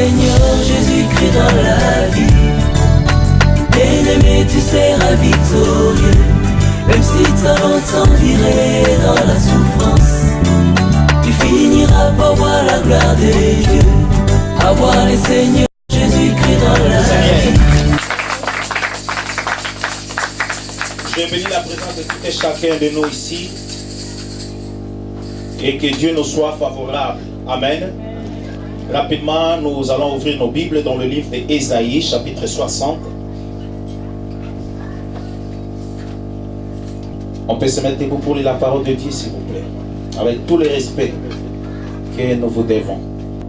Seigneur Jésus-Christ dans la vie. Bien-aimé, tu seras victorieux, même si ta route s'envirait dans la souffrance. Tu finiras par voir la gloire de Dieu, avoir le Seigneur Jésus-Christ dans la vie. Je bénis la présence de tout et chacun de nous ici et que Dieu nous soit favorable. Amen. Rapidement, nous allons ouvrir nos Bibles dans le livre d'Ésaïe, chapitre 60. On peut se mettre debout pour lire la parole de Dieu, s'il vous plaît, avec tout le respect que nous vous devons.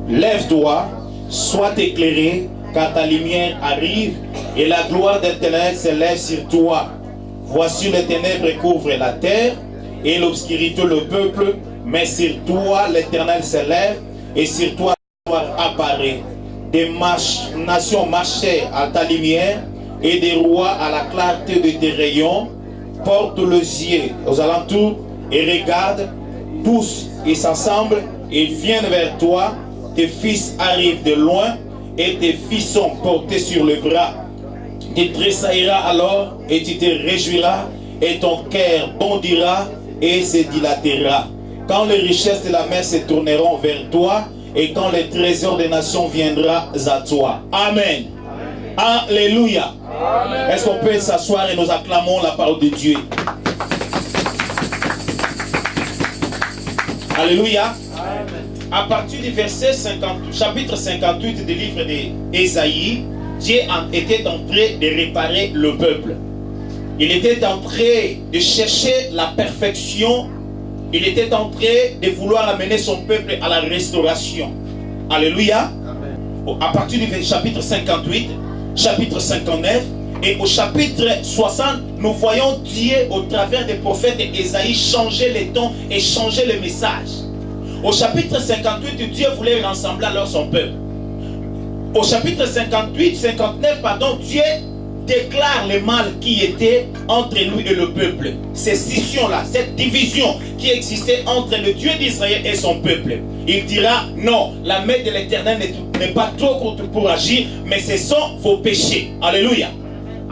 Lève-toi, sois éclairé, car ta lumière arrive et la gloire de l'Éternel s'élève sur toi. Voici les ténèbres couvrent la terre et l'obscurité le peuple, mais sur toi l'Éternel s'élève et sur toi apparaît. Des nations marchaient à ta lumière et des rois à la clarté de tes rayons. Porte les yeux aux alentours et regarde, tous ils s'assemblent et viennent vers toi. Tes fils arrivent de loin et tes fils sont portés sur le bras. Tu tressailleras alors et tu te réjouiras et ton cœur bondira et se dilatera. Quand les richesses de la mer se tourneront vers toi et quand les trésors des nations viendront à toi. Amen. Alléluia. Est-ce qu'on peut s'asseoir et nous acclamons la parole de Dieu? Alléluia. À partir du verset 50, chapitre 58 du livre d'Ésaïe, Dieu était en train de réparer le peuple. Il était en train de chercher la perfection. Il était en train de vouloir amener son peuple à la restauration. Alléluia. À partir du chapitre 58, chapitre 59 et au chapitre 60, nous voyons Dieu au travers des prophètes Ésaïe changer les tons et changer le message. Au chapitre 58, Dieu voulait rassembler alors son peuple. Au chapitre 58, 59, pardon, Dieu déclare le mal qui était entre lui et le peuple. Ces scissions-là, cette division qui existait entre le Dieu d'Israël et son peuple. Il dira, non, la main de l'Éternel n'est pas trop courte pour agir, mais ce sont vos péchés. Alléluia.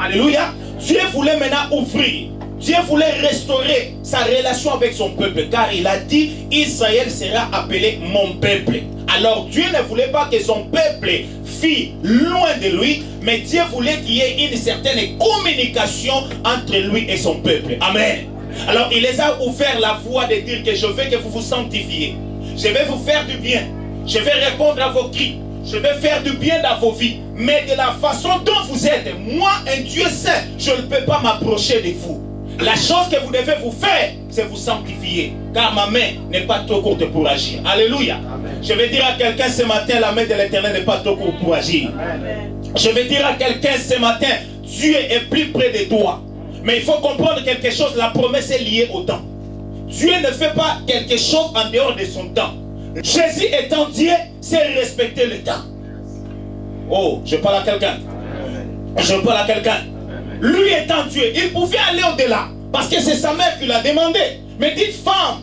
Alléluia. Dieu voulait maintenant ouvrir. Dieu voulait restaurer sa relation avec son peuple, car il a dit, Israël sera appelé mon peuple. Alors Dieu ne voulait pas que son peuple fût loin de lui, mais Dieu voulait qu'il y ait une certaine communication entre lui et son peuple. Amen. Alors il les a ouvert la voie de dire que je veux que vous vous sanctifiez. Je vais vous faire du bien. Je vais répondre à vos cris. Je vais faire du bien dans vos vies. Mais de la façon dont vous êtes, moi, un Dieu saint, je ne peux pas m'approcher de vous. La chose que vous devez vous faire, c'est vous sanctifier. Car ma main n'est pas trop courte pour agir. Alléluia. Amen. Je vais dire à quelqu'un ce matin, la main de l'Éternel n'est pas trop courte pour agir. Amen. Je vais dire à quelqu'un ce matin, Dieu est plus près de toi. Mais il faut comprendre quelque chose, la promesse est liée au temps. Dieu ne fait pas quelque chose en dehors de son temps. Jésus étant Dieu, c'est respecter le temps. Oh, je parle à quelqu'un. Je parle à quelqu'un. Lui étant Dieu, il pouvait aller au-delà. Parce que c'est sa mère qui l'a demandé. Mais dites, femme,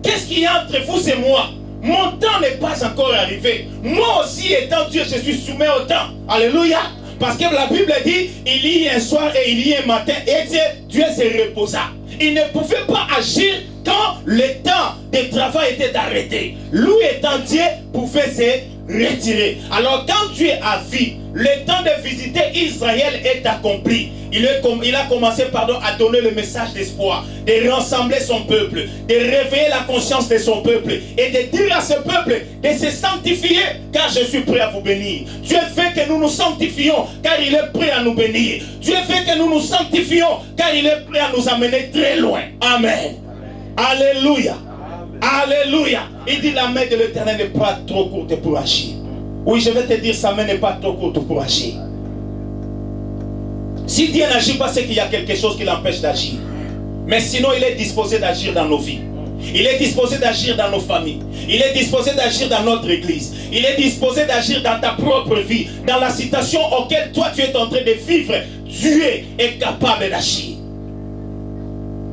qu'est-ce qu'il y a entre vous et moi? Mon temps n'est pas encore arrivé. Moi aussi étant Dieu, je suis soumis au temps. Alléluia. Parce que la Bible dit, il y a un soir et il y a un matin. Et Dieu se reposa. Il ne pouvait pas agir quand le temps de travail était arrêté. Lui étant Dieu, pouvait se retirer. Alors quand Dieu a vu le temps de visiter Israël est accompli, il a commencé à donner le message d'espoir, de rassembler son peuple, de réveiller la conscience de son peuple et de dire à ce peuple de se sanctifier car je suis prêt à vous bénir. Dieu fait que nous nous sanctifions car il est prêt à nous bénir. Dieu fait que nous nous sanctifions car il est prêt à nous amener très loin. Amen. Alléluia. Alléluia. Il dit la main de l'Éternel n'est pas trop courte pour agir. Oui, je vais te dire, sa main n'est pas trop courte pour agir. Si Dieu n'agit pas, c'est qu'il y a quelque chose qui l'empêche d'agir. Mais sinon, il est disposé d'agir dans nos vies. Il est disposé d'agir dans nos familles. Il est disposé d'agir dans notre église. Il est disposé d'agir dans ta propre vie. Dans la situation auquel toi tu es en train de vivre, Dieu est capable d'agir.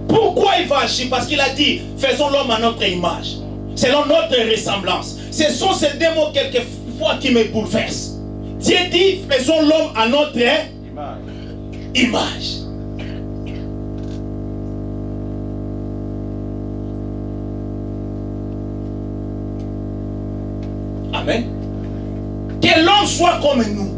Pourquoi il va agir? Parce qu'il a dit, faisons l'homme à notre image, selon notre ressemblance. Ce sont ces deux mots foi qui me bouleverse. Dieu dit, faisons l'homme à notre image. Amen. Que l'homme soit comme nous.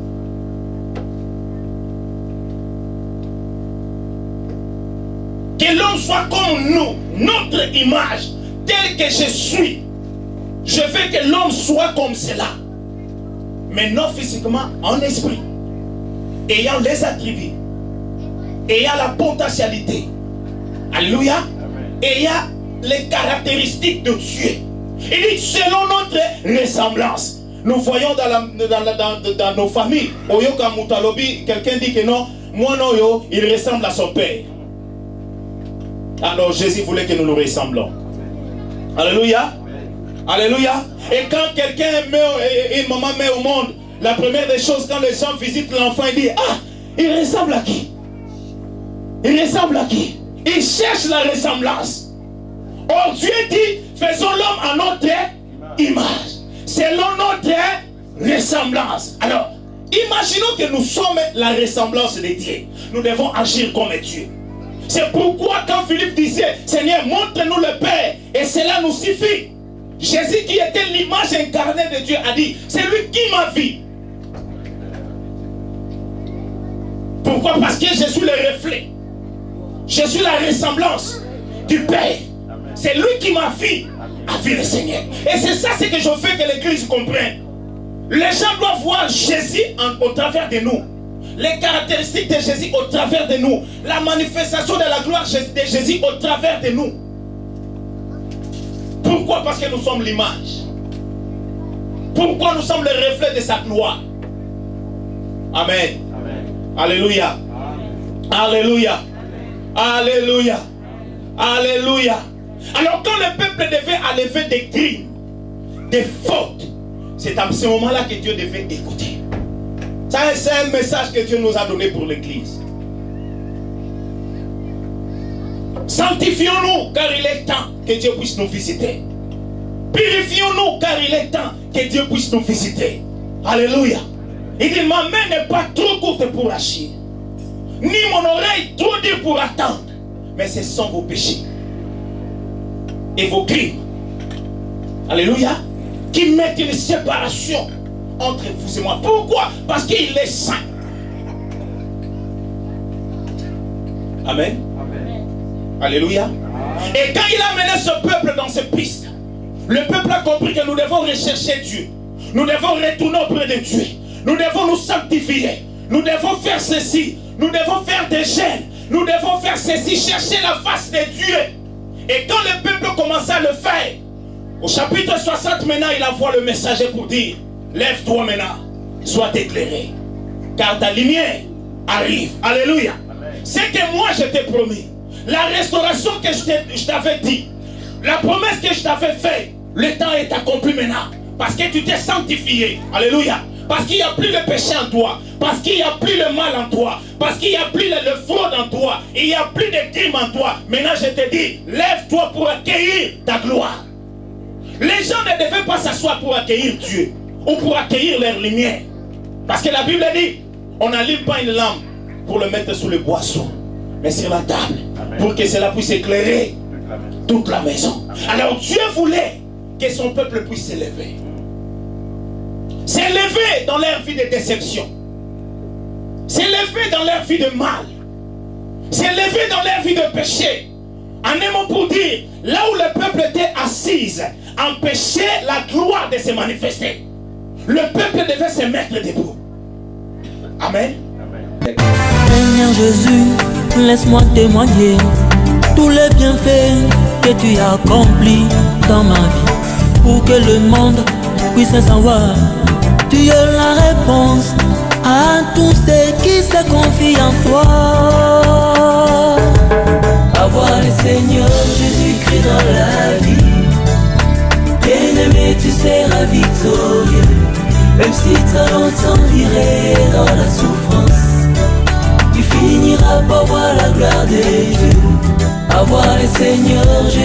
Que l'homme soit comme nous, notre image, telle que je suis. Je veux que l'homme soit comme cela. Mais non physiquement, en esprit. Ayant les attributs. Ayant la potentialité. Alléluia. Ayant les caractéristiques de Dieu. Il dit selon notre ressemblance. Nous voyons dans nos familles. Oyoka Moutalobi, quelqu'un dit que non, moi non yo, il ressemble à son père. Alors Jésus voulait que nous nous ressemblons. Alléluia. Alléluia. Et quand quelqu'un meurt, une maman meurt au monde, la première des choses, quand les gens visitent l'enfant, ils disent, ah, il ressemble à qui? Il ressemble à qui? Il cherche la ressemblance. Or Dieu dit, faisons l'homme à notre image, selon notre ressemblance. Alors, imaginons que nous sommes la ressemblance de Dieu. Nous devons agir comme Dieu. C'est pourquoi quand Philippe disait, Seigneur, montre-nous le Père, et cela nous suffit. Jésus qui était l'image incarnée de Dieu a dit, c'est lui qui m'a vu. Pourquoi? Parce que je suis le reflet. Je suis la ressemblance du Père. C'est lui qui m'a vu, a vu le Seigneur. Et c'est ça ce que je veux que l'Église comprenne. Les gens doivent voir Jésus au travers de nous. Les caractéristiques de Jésus au travers de nous. La manifestation de la gloire de Jésus au travers de nous. Pourquoi? Parce que nous sommes l'image. Pourquoi nous sommes le reflet de sa gloire? Amen. Amen. Alléluia. Amen. Alléluia. Amen. Alléluia. Alléluia. Alors quand le peuple devait enlever des crimes, des fautes, c'est à ce moment-là que Dieu devait écouter. Ça, c'est un message que Dieu nous a donné pour l'Église. Sanctifions-nous car il est temps que Dieu puisse nous visiter. Purifions-nous car il est temps que Dieu puisse nous visiter. Alléluia. Il dit, ma main n'est pas trop courte pour agir, ni mon oreille trop dure pour attendre. Mais ce sont vos péchés et vos crimes. Alléluia. Qui mettent une séparation entre vous et moi. Pourquoi? Parce qu'il est saint. Amen. Amen. Alléluia. Et quand il a amené ce peuple dans cette piste, le peuple a compris que nous devons rechercher Dieu. Nous devons retourner auprès de Dieu. Nous devons nous sanctifier. Nous devons faire ceci. Nous devons faire des jeûnes. Nous devons faire ceci. Chercher la face de Dieu. Et quand le peuple commençait à le faire, au chapitre 60 maintenant, il envoie le messager pour dire, lève-toi maintenant, sois éclairé, car ta lumière arrive. Alléluia. C'est que moi je t'ai promis, la restauration que je t'avais dit, la promesse que je t'avais faite, le temps est accompli maintenant, parce que tu t'es sanctifié. Alléluia. Parce qu'il n'y a plus le péché en toi, parce qu'il n'y a plus le mal en toi, parce qu'il n'y a plus le fraude en toi, il n'y a plus de crime en toi. Maintenant je te dis, lève-toi pour accueillir ta gloire. Les gens ne devaient pas s'asseoir pour accueillir Dieu ou pour accueillir leur lumière. Parce que la Bible dit, on n'allume pas une lampe pour le mettre sous le boisseau, mais sur la table. Amen. Pour que cela puisse éclairer toute la maison. Amen. Alors Dieu voulait que son peuple puisse s'élever. S'élever dans leur vie de déception. S'élever dans leur vie de mal. S'élever dans leur vie de péché. En un mot pour dire, là où le peuple était assis, empêchait la gloire de se manifester. Le peuple devait se mettre debout. Amen. Seigneur Jésus, laisse-moi témoigner tous les bienfaits que tu as accomplis dans ma vie, pour que le monde puisse savoir. Tu es la réponse à tous ceux qui se confient en toi. Avoir le Seigneur Jésus-Christ dans la vie, bien-aimé, tu seras victorieux. Même si très longtemps t'irais dans la souffrance, tu finiras par voir la gloire de Dieu. Avoir le Seigneur Jésus.